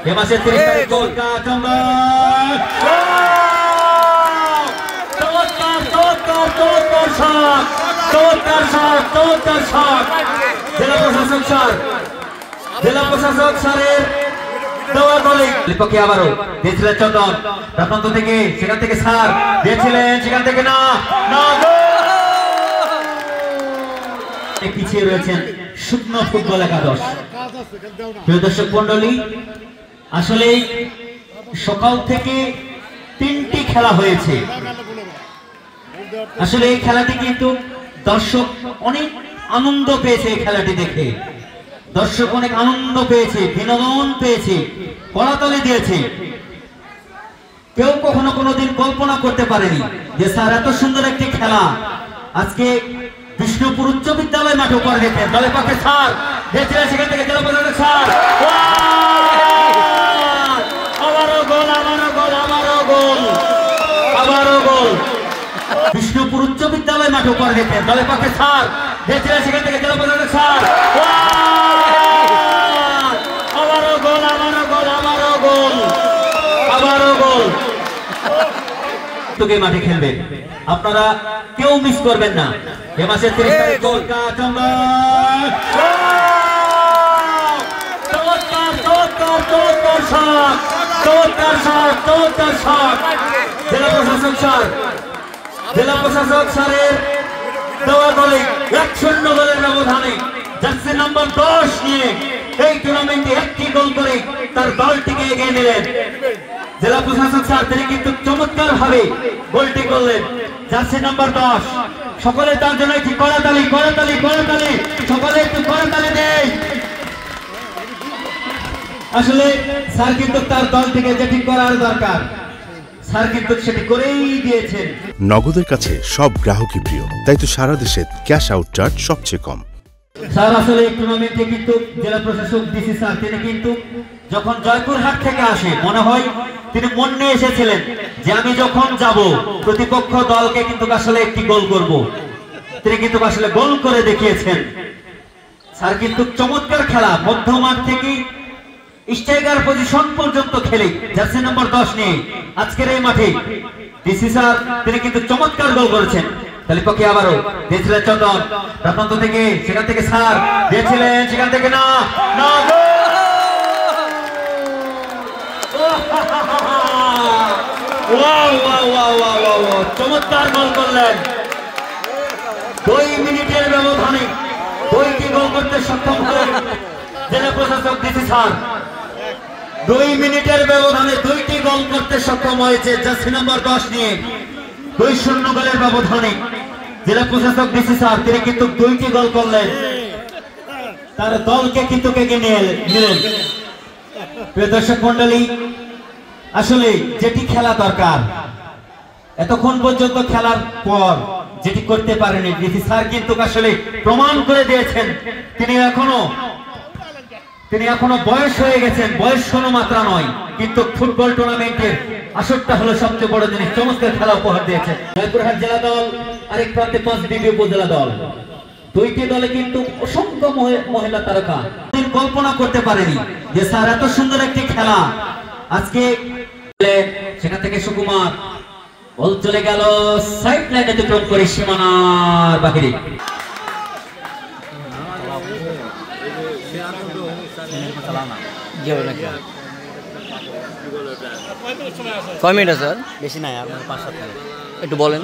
এ মাসের 30 তারিখ গোলকা চমৎকার শট জেলা প্রশাসক স্যারের দেওয়া গোলে বিপক্ষে আবারও দিয়েছিলেন চন্দন প্রান্ত থেকে সেখান থেকে স্যার দিয়েছিলেন সেখান থেকে না পিছিয়ে রয়েছেন শুকনো ফুটবল একাদশ। প্রিয় দর্শক মন্ডলী, আসলে সকাল থেকে 3টি খেলা হয়েছে। আসলে এই খেলাটি কিন্তু দর্শক অনেক আনন্দ পেয়েছে, এই খেলাটি দেখে দর্শক অনেক আনন্দ পেয়েছে, বিনোদন পেয়েছে, করতালি দিয়েছে। কেউ কখনো কোনোদিন কল্পনা করতে পারেনি যে স্যার এত সুন্দর একটি খেলা আজকে বিষ্ণুপুর উচ্চ বিদ্যালয় মাঠে উপহার দিতেন। দলের পক্ষে স্যার দিয়েছিলেন সেখান থেকে জেলা প্রশাসক স্যার আবারও গোল বিষ্ণুপুর উচ্চ বিদ্যালয় মাঠে উপহার দিতেন। দলের পক্ষে স্যার দিয়েছিলেন সেখান থেকে জেলা প্রশাসক স্যার মাঠে খেলবেন, আপনারা কেউ মিস করবেন না। এ মাসের 30 তারিখ গোলকা জেলা প্রশাসক স্যারের দেওয়া গোলে 1-0 গোলের ব্যবধানে জার্সি নাম্বার 10 নিয়ে এই টুর্নামেন্টে একটি গোল করে তার দলটিকে এগিয়ে নিলেন। জেলা প্রশাসক স্যার তিনি কিন্তু চমৎকার ভাবে গোলটি করলেন। জার্সি নাম্বার 10 সকলে তার জন্য একটি করতালি সকলে একটু করতালি দেয়। আসলে স্যার কিন্তু তার দলটিকে যেটি করার দরকার স্যার কিন্তু সেটি করেই দিয়েছেন। নগদের কাছে সব গ্রাহকই প্রিয়, তাই তো সারা দেশে ক্যাশ আউট চার্জ সবচেয়ে কম। স্যার আসলে এই টুর্নামেন্টে কিন্তু জেলা প্রশাসক ডিসি স্যার তিনি কিন্তু যখন জয়পুরহাট থেকে আসে মনে হয় তিনি মন নিয়ে এসেছিলেন যে আমি যখন যাব প্রতিপক্ষ দলকে কিন্তু আসলে একটি গোল করব। তিনি কিন্তু আসলে গোল করে দেখিয়েছেন। স্যার কিন্তু চমৎকার খেলা মধ্যমাঠ থেকে স্ট্রাইকার পজিশন পর্যন্ত খেলে জার্সি নাম্বার 10 নিয়ে আজকের এই মাঠে ডিসি স্যার তিনি কিন্তু চমৎকার গোল করেছেন। তাহলে পক্ষে আবারও দিয়েছিলেন চন্দন প্রান্ত থেকে সেখান থেকে স্যার দিয়েছিলেন সেখান থেকে না চমৎকার গোল করলেন। 2 মিনিটের ব্যবধানে 2টি গোল করতে সক্ষম হলেন জেলা প্রশাসক ডিসি স্যার। 2 মিনিটের ব্যবধানে 2টি গোল করতে সক্ষম হয়েছে জার্সি নাম্বার 10 নিয়ে 2-0 গোলের ব্যবধানে জেলা প্রশাসক ডিসি স্যার তিনি কিন্তু 2টি গোল করলেন, তার দলকে কিন্তু এগিয়ে নিলেন। প্রিয় দর্শক মন্ডলী, আসলে যেটি খেলা দরকার এতক্ষণ পর্যন্ত খেলার পর যেটি করতে পারেনি ডিসি স্যার কিন্তু আসলে প্রমাণ করে দিয়েছেন তিনি এখনো বয়স হয়ে গেছেন, বয়স কোনো মাত্রা নয়, কিন্তু ফুটবল টুর্নামেন্টের আসরটা হলো সবচেয়ে বড় জিনিস। চমৎকার খেলা উপহার দিয়েছে জয়পুরহাট জেলা দল, আরেক প্রান্তে 5 ডিবি উপজেলা দল। 2টি দলে কিন্তু অসংখ্য মহিলা তারকা কল্পনা করতে পারেনি যে স্যার এত সুন্দর একটি খেলা আজকে। সেখান থেকে সুকুমার বল চলে গেল সাইড লাইনে অতিক্রম করে সীমানার বাহিরে। কয় মিনিট স্যার? বেশি নাই, আপনার 5-7 মিনিট একটু বলেন।